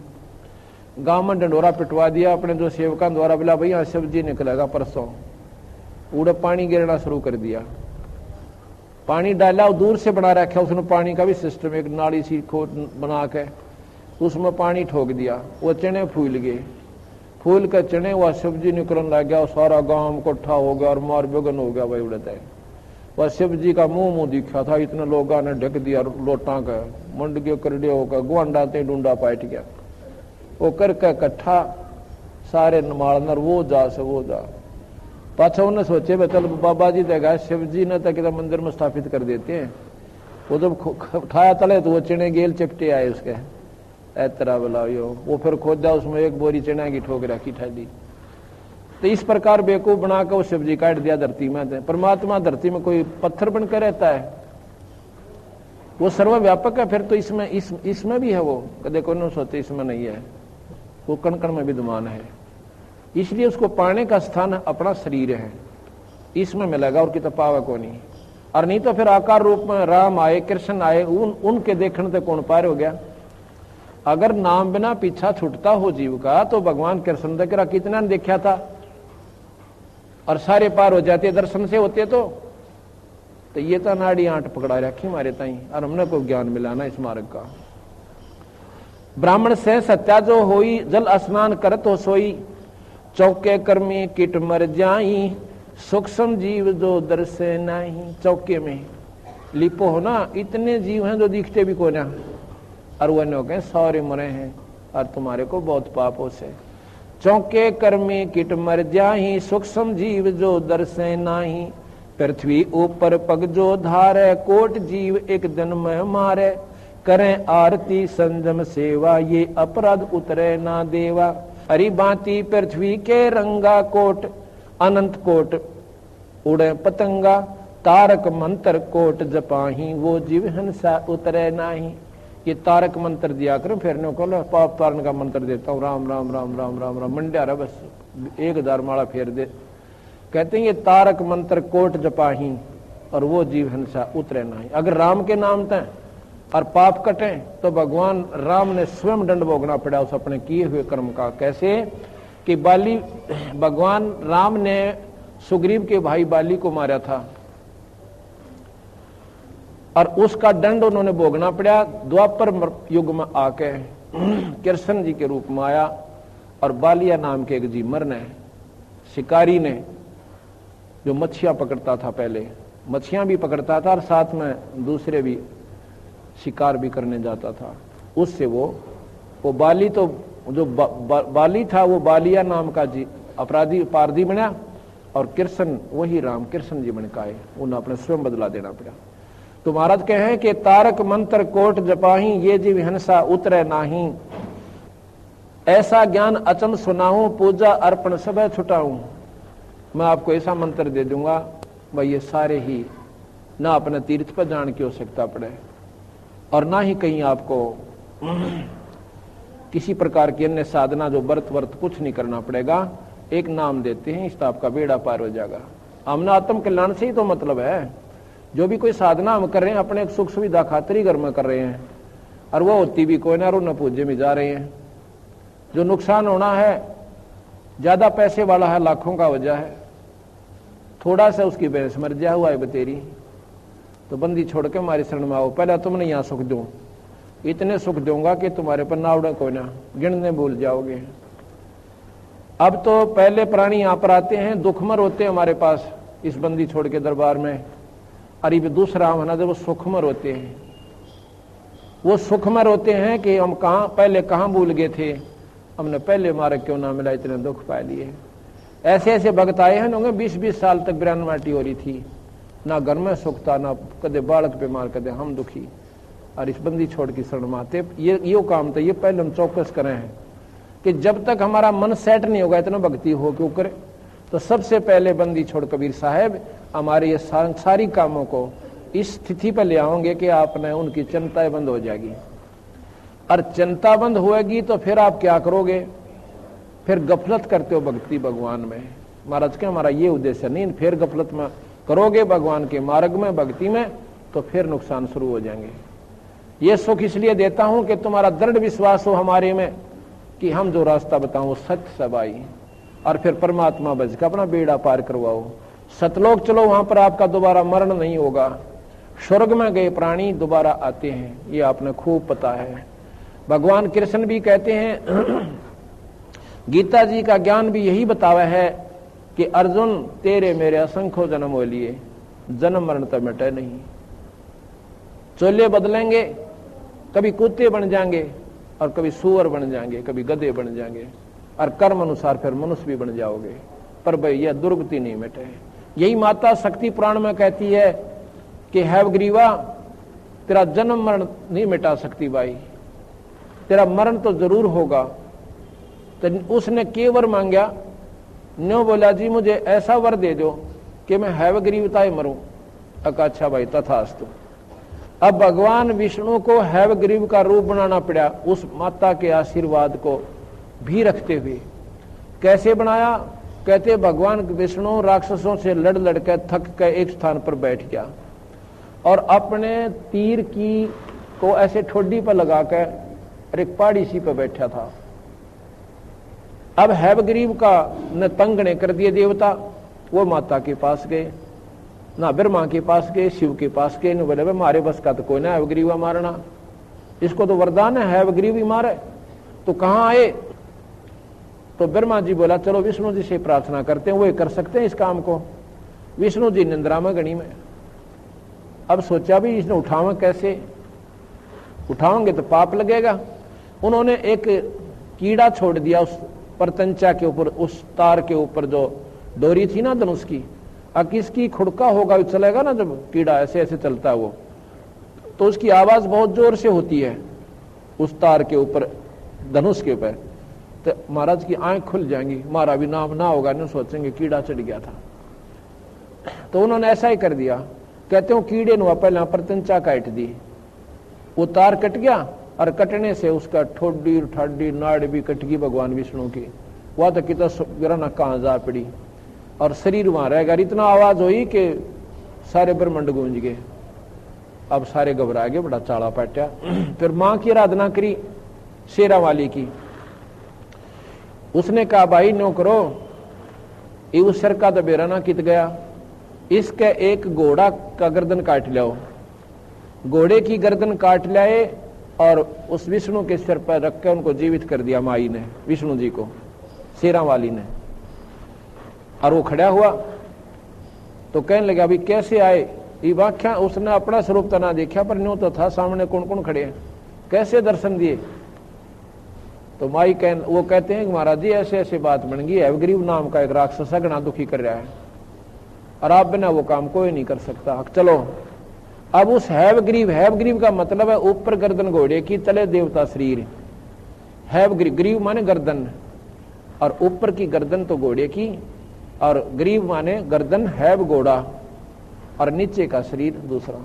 गांव में डंडोरा पिटवा दिया अपने जो सेवकों द्वारा, बोला भैया शिव जी निकलेगा परसों, उड़े पानी गिरना शुरू कर दिया। पानी डाला, दूर से बना रखा उसने पानी का भी सिस्टम, एक नाली सी खोद बना के उसमें पानी ठोक दिया, वो चने फूल गए, फूल के चने वह शिव जी निकलने लग गया, सारा गांव इकट्ठा हो गया और मार बेगन हो गया भाई उड़ता है। वह शिव जी का मुंह दिखा था, इतने लोगों ने ढक दिया लोटा का, मंड के करड़े होकर गुआंडा ते डूंडा पाट गया, वो करके इकट्ठा सारे नमालनर वो जा से वो जा। पाछा उन्हें सोचे भाई चल बाबा जी देगा, शिव जी ने तक मंदिर में स्थापित कर देते हैं। वो जब खाया तले तो वो चिड़े गेल चिपटे आए उसके, ऐतरा बुलाओ, वो फिर खोदा, उसमें एक बोरी चिड़ा की ठोक रखी ठाली। तो इस प्रकार बेवकूफ बना कर वो शिव जी काट दिया धरती में। परमात्मा धरती में कोई पत्थर बनकर रहता है, वो सर्वव्यापक है। फिर तो इसमें भी है, वो कदे को न सोते इसमें नहीं है, वो कण कण में विद्यमान है। इसलिए उसको पाने का स्थान अपना शरीर है, इसमें मिलेगा और कितना पावा को नहीं। और नहीं तो फिर आकार रूप में राम आए, कृष्ण आए, उनके देखने से कौन पार हो गया। अगर नाम बिना पीछा छूटता हो जीव का, तो भगवान कृष्ण तक कितना देखा था। और सारे पार हो जाते दर्शन से होते तो ये तो नाड़ी आंट पकड़ा रखी हमारे ताई, और हमने को ज्ञान मिला ना इस मार्ग का। ब्राह्मण से सत्या जो होई, जल स्नान करत हो सोई, चौके कर्मी किट मर जाई, सूक्ष्म जीव जो दर्शे नहीं। चौके में लिपो हो ना, इतने जीव हैं जो दिखते भी को ना, और वो कहे सारे मरे हैं और तुम्हारे को बहुत पाप हो से। चौके कर्मी किट मर जाही, सूक्ष्म जीव जो दर्शे नाही, पृथ्वी ऊपर पग जो धारे, कोट जीव एक दिन में मारे, करें आरती संजम सेवा, ये अपराध उतरे ना देवा। हरि बाती पृथ्वी के रंगा, कोट अनंत कोट उड़े पतंगा, तारक मंत्र कोट जपाही, वो जीव हंसा उतरे नाही। ये तारक मंत्र दिया करो, फिर को पाप तारण का मंत्र देता हूँ, राम राम राम राम राम राम, मंड्या रहा बस 1000 माला फेर दे। कहते हैं ये तारक मंत्र कोट जपाही, और वो जीव हंसा उतरे नहीं। अगर राम के नाम तय और पाप कटे तो भगवान राम ने स्वयं दंड भोगना पड़ा उस अपने किए हुए कर्म का। कैसे कि भगवान राम ने सुग्रीव के भाई बाली को मारा था, और उसका दंड उन्होंने भोगना पड़ा। द्वापर युग में आके कृष्ण जी के रूप में आया, और बालिया नाम के एक जी मरने शिकारी ने, जो मच्छियां पकड़ता था, पहले मच्छियां भी पकड़ता था और साथ में दूसरे भी शिकार भी करने जाता था, उससे वो बाली तो जो बाली था वो बालिया नाम का जी अपराधी पारधी बना, और कृष्ण वही राम कृष्ण जी बन काए, उन्हें अपने स्वयं बदला देना पड़ा। तो महाराज कहे कि तारक मंत्र कोट जपाही, ये जीव हंसा उतरे नाही, ऐसा ज्ञान अचम सुनाऊं, पूजा अर्पण सब छुटाऊं। मैं आपको ऐसा मंत्र दे दूंगा भाई, ये सारे ही ना अपने तीर्थ पर जान की आवश्यकता पड़े, और ना ही कहीं आपको किसी प्रकार की अन्य साधना जो व्रत कुछ नहीं करना पड़ेगा। एक नाम देते हैं, इससे आपका बेड़ा पार हो जाएगा। हमने आत्म कल्याण से ही तो मतलब है। जो भी कोई साधना हम कर रहे हैं अपने सुख सुविधा खातिर ही घर में कर रहे हैं, और वो होती भी कोई ना, और न पूज्य में जा रहे हैं। जो नुकसान होना है, ज्यादा पैसे वाला है, लाखों का वजह है, थोड़ा सा उसकी भैंस मर जा हुआ है बतेरी, तो बंदी छोड़ के हमारी शरण में आओ, पहले तुमने यहाँ सुख दूं, इतने सुख दूंगा कि तुम्हारे पर नावड़े कोई ना, गिनने भूल जाओगे। अब तो पहले प्राणी यहाँ पर आते हैं, दुखमर होते हैं हमारे पास इस बंदी छोड़ के दरबार में, और ये दूसरा हम ना, जब वो सुखमर होते हैं, वो सुखमर होते हैं कि हम पहले कहाँ भूल गए थे, हमने पहले मार्ग क्यों ना मिला, इतने दुख पा लिए। ऐसे ऐसे भक्त आए हैं, होंगे 20-20 साल तक बिरान माटी हो रही थी, ना घर में सुख था, ना कदे बालक बीमार, कदे हम दुखी, और इस बंदी छोड़ की शरण में आते। ये काम था, ये पहले हम चौकस करें हैं कि जब तक हमारा मन सेट नहीं होगा इतना भक्ति हो क्यों करे। तो सबसे पहले बंदी छोड़ कबीर साहब हमारे ये सारी कामों को इस स्थिति पर ले आओगे कि आपने उनकी चिंताएं बंद हो जाएगी, और चिंता बंद होएगी तो फिर आप क्या करोगे, फिर गफलत करते हो भक्ति भगवान में। महाराज के हमारा ये उद्देश्य नहीं, फिर गफलत में करोगे भगवान के मार्ग में भक्ति में, तो फिर नुकसान शुरू हो जाएंगे। ये सुख इसलिए देता हूं कि तुम्हारा दृढ़ विश्वास हो हमारे में कि हम जो रास्ता बताऊं सत्य सब आई, और फिर परमात्मा बच के अपना बेड़ा पार करवाओ। सतलोक चलो, वहां पर आपका दोबारा मरण नहीं होगा। स्वर्ग में गए प्राणी दोबारा आते हैं, ये आपने खूब पता है। भगवान कृष्ण भी कहते हैं, गीता जी का ज्ञान भी यही बतावा है कि अर्जुन तेरे मेरे असंख्य जन्म हो लिए, जन्म मरण तो मिटे नहीं। चोले बदलेंगे, कभी कुत्ते बन जाएंगे और कभी सुअर बन जाएंगे, कभी गधे बन जाएंगे, और कर्म अनुसार फिर मनुष्य भी बन जाओगे, पर भाई यह दुर्गति नहीं मिटे। यही माता शक्ति पुराण में कहती है कि हैवग्रीवा तेरा जन्म मरण नहीं मिटा सकती भाई, तेरा मरण तो जरूर होगा। तो उसने केवल मांगा, न्यो बोला जी मुझे ऐसा वर दे दो कि मैं हैवग्रीवताए मरूं। अच्छा भाई तथास्तु। अब भगवान विष्णु को हैवग्रीव का रूप बनाना पड़ा, उस माता के आशीर्वाद को भी रखते हुए। कैसे बनाया, कहते भगवान विष्णु राक्षसों से लड़ लड़कर थक के एक स्थान पर बैठ गया, और अपने तीर की को ऐसे ठोडी पर लगाकर एक पहाड़ी सी पर बैठा था। अब हैवग्रीव का न तंग ने कर दिए देवता, वो माता के पास गए, ना ब्रह्मा के पास गए, शिव के पास गए। नहीं बोले हमारे बस का तो कोई ना है ग्रीवा मारना, इसको तो वरदान है ग्रीव ही मारे। तो कहाँ आए? तो ब्रह्मा जी बोला चलो विष्णु जी से प्रार्थना करते हैं, वो कर सकते हैं इस काम को। विष्णु जी निंद्रा में गणी में। अब सोचा भी इसने उठावे कैसे, उठाओगे तो पाप लगेगा। उन्होंने एक कीड़ा छोड़ दिया उस परतंचा के ऊपर, उस तार के ऊपर जो डोरी थी ना धनुष की। अब किसकी खुड़का होगा चलेगा ना, जब कीड़ा ऐसे ऐसे चलता है वो, तो उसकी आवाज बहुत जोर से होती है उस तार के ऊपर, धनुष के ऊपर। तो महाराज की आंख खुल जाएंगी, हमारा भी नाम ना होगा, नहीं सोचेंगे कीड़ा चढ़ गया था। तो उन्होंने ऐसा ही कर दिया। कहते हो कीड़े ने पहले परतंचा काट दी, वो तार कट गया और कटने से उसका ठोडी ठाडी नाड़ भी कट गई भगवान विष्णु की। वह तो कितना गिरना कहाँ जा पड़ी और शरीर वहां रह गया। इतना आवाज हुई कि सारे ब्रह्मंड गूंज गए। अब सारे घबरा गए, बड़ा चाड़ा पाटा। फिर मां की आराधना करी शेरा वाली की। उसने कहा भाई नो करो, ये उस सर का तो बेराना कित गया, इसके एक घोड़ा का गर्दन काट लियाओ। घोड़े की गर्दन काट लाए और उस विष्णु के सिर पर रख के उनको जीवित कर दिया माई ने, विष्णु जी को, शेरा वाली ने। और वो खड़ा हुआ तो कहने लगा अभी कैसे आए ये व्याख्या। उसने अपना स्वरूप तो ना देखा, पर न्यू तो था सामने कौन कौन खड़े हैं, कैसे दर्शन दिए। तो माई वो कहते हैं कि महाराज जी ऐसे ऐसे बात बन गई है, गरीब नाम का एक राक्षस घना दुखी कर रहा है और आप बिना वो काम कोई नहीं कर सकता। चलो अब उस हैवग्रीव का मतलब है ऊपर गर्दन घोड़े की, तले देवता शरीर। हैवग्रीव माने गर्दन, और ऊपर की गर्दन तो घोड़े की, और ग्रीव माने गर्दन हैव घोड़ा, और नीचे का शरीर दूसरा।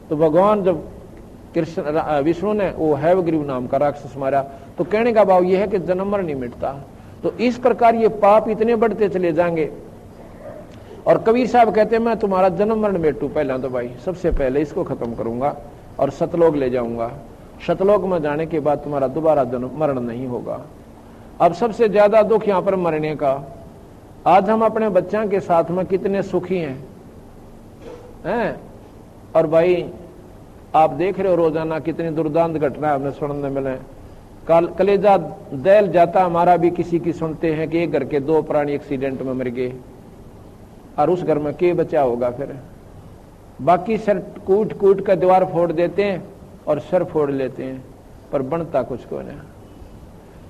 तो भगवान जब कृष्ण विष्णु ने वो हैवग्रीव नाम का राक्षस मारा, तो कहने का भाव यह है कि जन्म मर नहीं मिटता। तो इस प्रकार ये पाप इतने बढ़ते चले जाएंगे। और कबीर साहब कहते हैं मैं तुम्हारा जन्म मरण मेटू, पहला तो भाई सबसे पहले इसको खत्म करूंगा और सतलोक ले जाऊंगा। सतलोक में जाने के बाद तुम्हारा दोबारा जन्म मरण नहीं होगा। अब सबसे ज्यादा दुख यहां पर मरने का। आज हम अपने बच्चों के साथ में कितने सुखी हैं? और भाई आप देख रहे हो रोजाना कितनी दुर्दांत घटना हमें सुनने मिले। कलेजा दैल जाता हमारा भी किसी की सुनते हैं कि एक घर के 2 प्राणी एक्सीडेंट में मर गए, और उस घर में के बचा होगा फिर। बाकी सर कूट कूट कर दीवार फोड़ देते हैं और सर फोड़ लेते हैं, पर बनता कुछ को नहीं।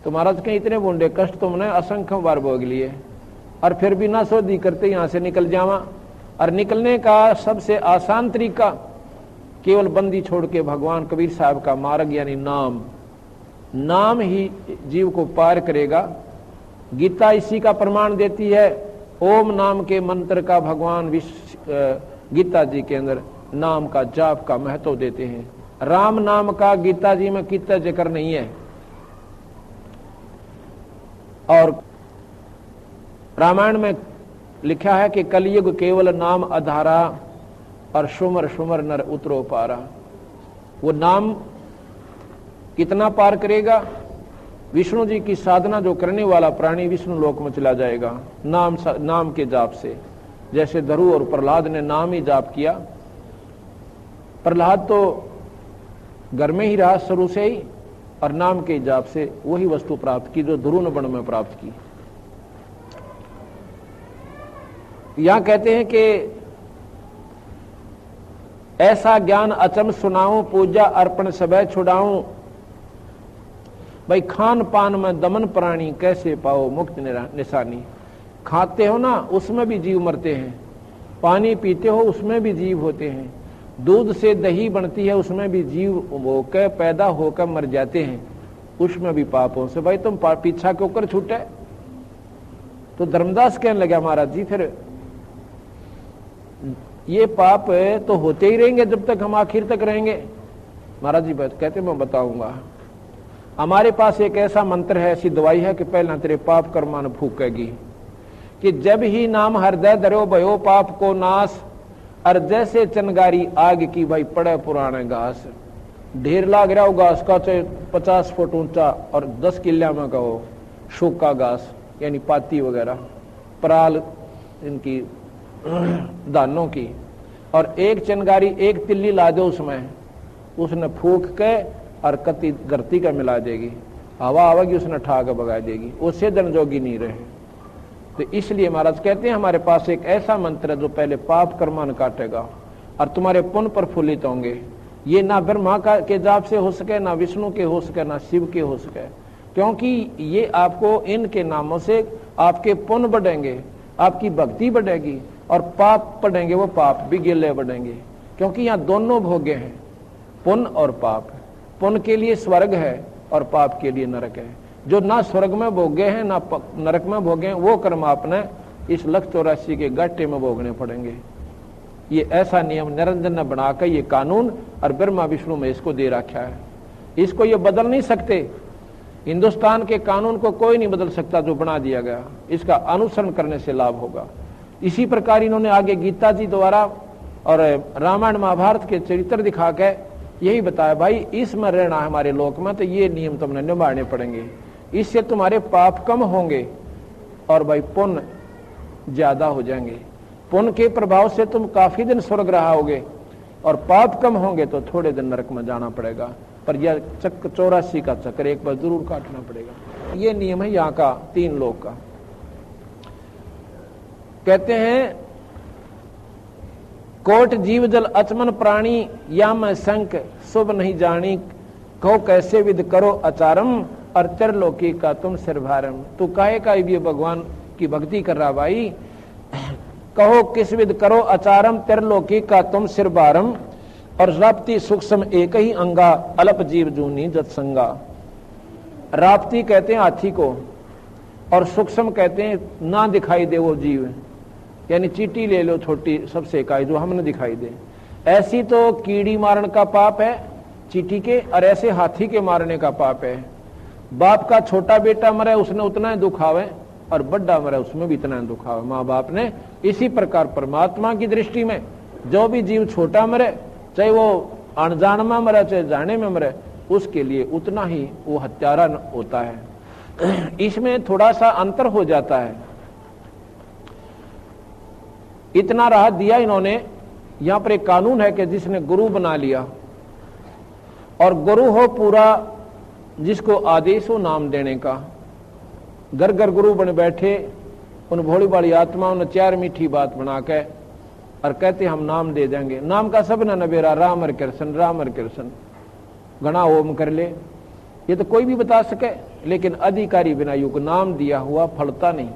तो महाराज के इतने बूंदे कष्ट तुमने असंख्य बार भोग लिए, और फिर भी ना सोधी करते यहां से निकल जावा। और निकलने का सबसे आसान तरीका केवल बंदी छोड़ के भगवान कबीर साहब का मार्ग यानी नाम ही जीव को पार करेगा। गीता इसी का प्रमाण देती है। ओम नाम के मंत्र का भगवान गीता जी के अंदर नाम का जाप का महत्व देते हैं। राम नाम का गीता जी में कितना जिक्र नहीं है। और रामायण में लिखा है कि कलयुग केवल नाम आधारा और सुमर सुमर नर उतरो पारा। वो नाम कितना पार करेगा? विष्णु जी की साधना जो करने वाला प्राणी विष्णु लोक में चला जाएगा नाम के जाप से। जैसे धरु और प्रहलाद ने नाम ही जाप किया। प्रहलाद तो घर में ही रहा शुरू से ही, और नाम के जाप से वही वस्तु प्राप्त की जो ध्रुव ने वन में प्राप्त की। यहां कहते हैं कि ऐसा ज्ञान अचम सुनाऊं, पूजा अर्पण सबे छुड़ाऊं। भाई खान पान में दमन प्राणी कैसे पाओ मुक्त निशानी। खाते हो ना उसमें भी जीव मरते हैं, पानी पीते हो उसमें भी जीव होते हैं, दूध से दही बनती है उसमें भी जीव होकर पैदा होकर मर जाते हैं, उसमें भी पापों से। भाई तुम पीछा के ऊपर छूटे। तो धर्मदास कहने लगा महाराज जी फिर ये पाप तो होते ही रहेंगे जब तक हम आखिर तक रहेंगे। महाराज जी कहते मैं बताऊंगा। हमारे पास एक ऐसा मंत्र है, ऐसी दवाई है कि पहला तेरे पाप कर्मान फूकेगी कि जब ही नाम हृदय धरो भयो पाप को नाश। और जैसे चनगारी आग की भाई पड़े पुराने घास, ढेर लाग रहा हो घास का, चाहे 50 फुट ऊंचा और 10 किले में कहो सूखा घास यानी पाती वगैरह, पराल इनकी दानों की, और एक चिंगारी एक तिल्ली ला दो उसमें, उसने फूक के और कति धरती का मिला देगी, हवा आवेगी उसने ठा के भगा देगी, उससे धन जोगी नहीं रहे। तो इसलिए महाराज कहते हैं हमारे पास एक ऐसा मंत्र है जो पहले पाप कर्मान काटेगा और तुम्हारे पुण्य प्रफुल्लित होंगे। ये ना ब्रह्मा के जाप से हो सके, ना विष्णु के हो सके, ना शिव के हो सके, क्योंकि ये आपको इनके नामों से आपके पुण्य बढ़ेंगे, आपकी भक्ति बढ़ेगी, और पाप बढ़ेंगे, वो पाप भी गिले बढ़ेंगे, क्योंकि यहाँ दोनों भोगे हैं, पुण्य और पाप। पुण्य के लिए स्वर्ग है और पाप के लिए नरक है। जो ना स्वर्ग में भोगे हैं ना नरक में भोगे हैं, वो कर्म आपने इस 184 के गट्टे में भोगने पड़ेंगे। ये ऐसा नियम निरंजन ने बनाकर ये कानून और ब्रह्मा विष्णु में इसको दे रखा है। इसको ये बदल नहीं सकते, हिंदुस्तान के कानून को कोई नहीं बदल सकता जो बना दिया गया, इसका अनुसरण करने से लाभ होगा। इसी प्रकार इन्होंने आगे गीता जी द्वारा और रामायण महाभारत के चरित्र दिखा के यही बताया, भाई इसमें रहना है हमारे लोक में, तो ये नियम तुमने निभाने पड़ेंगे, इससे तुम्हारे पाप कम होंगे और भाई पुण्य ज्यादा हो जाएंगे। पुण्य के प्रभाव से तुम काफी दिन स्वर्ग रहोगे और पाप कम होंगे तो थोड़े दिन नरक में जाना पड़ेगा। पर यह 84 का चक्कर एक बार जरूर काटना पड़ेगा। ये नियम है यहाँ का 3 लोक का। कहते हैं कोट जीव जल अचमन प्राणी या मैं संक शुभ नहीं जानी, कहो कैसे विध करो आचारम और त्रिलोकी का तुम सिरभारम। तू काहे का ये भगवान की भक्ति कर रहा भाई, कहो किस विध करो आचारम त्रिलोकी का तुम सिरभारम, और राप्ती सूक्ष्म एक ही अंगा अल्प जीव जूनी जत्संगा। राप्ती कहते हैं हाथी को और सूक्ष्म कहते हैं ना दिखाई दे वो जीव, यानी चींटी ले लो छोटी सबसे इकाई जो हमने दिखाई दे। ऐसी तो कीड़ी मारने का पाप है चींटी के, और ऐसे हाथी के मारने का पाप है। बाप का छोटा बेटा मरे उसने उतना ही दुख आवे, और बड़ा मरे उसमें भी इतना ही दुख आवे माँ बाप ने। इसी प्रकार परमात्मा की दृष्टि में जो भी जीव छोटा मरे, चाहे वो अनजान में मरे चाहे जाने में मरे, उसके लिए उतना ही वो हत्यारा होता है। इसमें थोड़ा सा अंतर हो जाता है। इतना राहत दिया इन्होंने। यहां पर एक कानून है कि जिसने गुरु बना लिया, और गुरु हो पूरा जिसको आदेश हो नाम देने का, घर घर गुरु बन बैठे, उन भोली भाली आत्माओं ने 4 मीठी बात बना के और कहते हम नाम दे देंगे। नाम का सब न नबेरा, राम हर कृष्ण राम हर कृष्ण, घना ओम कर ले, ये तो कोई भी बता सके, लेकिन अधिकारी बिना युग नाम दिया हुआ फलता नहीं,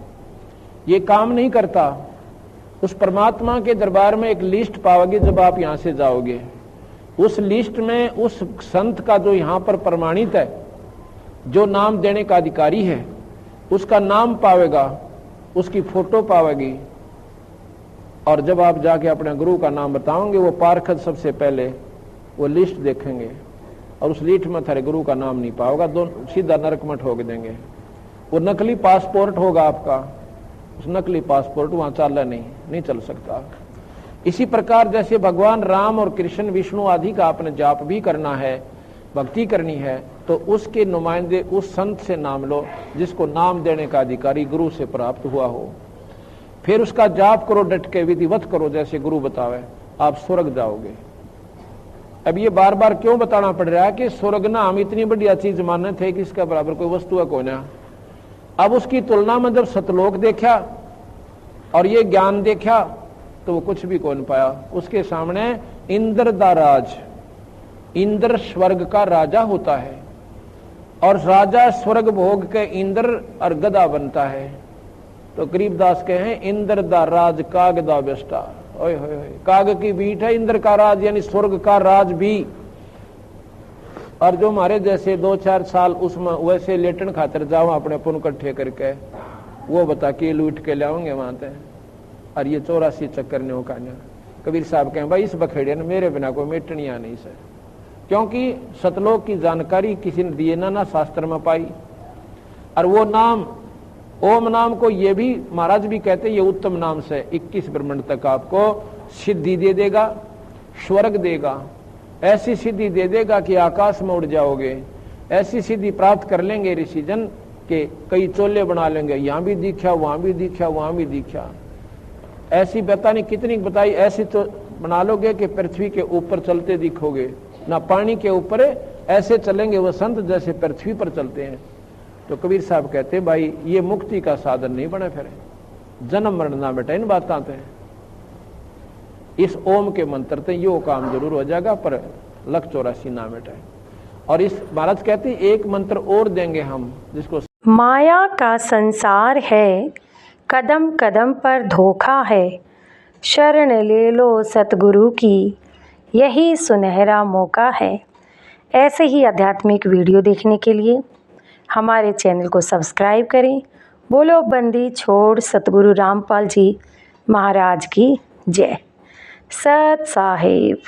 ये काम नहीं करता। उस परमात्मा के दरबार में एक लिस्ट पाओगे जब आप यहां से जाओगे, उस लिस्ट में उस संत का जो यहां पर प्रमाणित है, जो नाम देने का अधिकारी है, उसका नाम पावेगा, उसकी फोटो पावेगी, और जब आप जाके अपने गुरु का नाम बताओगे, वो पार्षद सबसे पहले वो लिस्ट देखेंगे और उस लिस्ट में थारे गुरु का नाम नहीं पाओगा, सीधा नरक में ठोक देंगे। वो नकली पासपोर्ट होगा आपका, उस नकली पासपोर्ट वहां चल नहीं चल सकता। इसी प्रकार जैसे भगवान राम और कृष्ण विष्णु आदि का आपने जाप भी करना है, भक्ति करनी है, तो उसके नुमाइंदे उस संत से नाम लो जिसको नाम देने का अधिकारी गुरु से प्राप्त हुआ हो। फिर उसका जाप करो, डट के विधिवत करो जैसे गुरु बतावे, आप स्वर्ग जाओगे। अब ये बार बार क्यों बताना पड़ रहा है कि स्वर्ग ना हम इतनी बढ़िया चीज माने थे कि इसका बराबर कोई वस्तु है कोई ना। अब उसकी तुलना में जब सतलोक देखा और ये ज्ञान देखा तो वो कुछ भी कौन पाया। उसके सामने इंद्र दा राज, इंद्र स्वर्ग का राजा होता है, और राजा स्वर्ग भोग के इंद्र और गदा बनता है। तो गरीबदास के हैं इंद्र दा राज काग दा बेस्टा, ओए होए होए, काग की बीट है इंद्र का राज, यानी स्वर्ग का राज भी। और जो हमारे जैसे 2-4 साल उसमें वैसे लेटन खातर जाओ अपने पुन इकट्ठे करके, वो बता के लूट के लाओगे वहां से, और ये 84 चक्कर ने होगा। कबीर साहब कहें भाई इस बखेड़े ने मेरे बिना कोई मिटनिया नहीं सर, क्योंकि सतलोक की जानकारी किसी ने दिए ना शास्त्र में पाई। और वो नाम ओम नाम को ये भी महाराज भी कहते ये उत्तम नाम से 21 ब्रह्मांड तक आपको सिद्धि दे देगा, स्वर्ग देगा, ऐसी सिद्धि दे देगा कि आकाश में उड़ जाओगे। ऐसी सिद्धि प्राप्त कर लेंगे ऋषिजन के कई चोले बना लेंगे, यहां भी दीक्षा वहां भी दीक्षा वहां भी दीक्षा। ऐसी पता नहीं कितनी बताई, ऐसी तो बना लोगे कि पृथ्वी के ऊपर चलते दिखोगे, ना पानी के ऊपर ऐसे चलेंगे वो संत जैसे पृथ्वी पर चलते हैं। तो कबीर साहब कहते भाई ये मुक्ति का साधन नहीं बने, फिर जन्म मरण ना बेटा इन बात आते हैं। इस ओम के मंत्र से यो काम जरूर हो जाएगा, पर 184 ना बेटा। और इस महाराज कहते एक मंत्र और देंगे हम, जिसको माया का संसार है, कदम कदम पर धोखा है, शरण ले लो सतगुरु की, यही सुनहरा मौका है। ऐसे ही आध्यात्मिक वीडियो देखने के लिए हमारे चैनल को सब्सक्राइब करें। बोलो बंदी छोड़ सतगुरु रामपाल जी महाराज की जय। सत साहिब।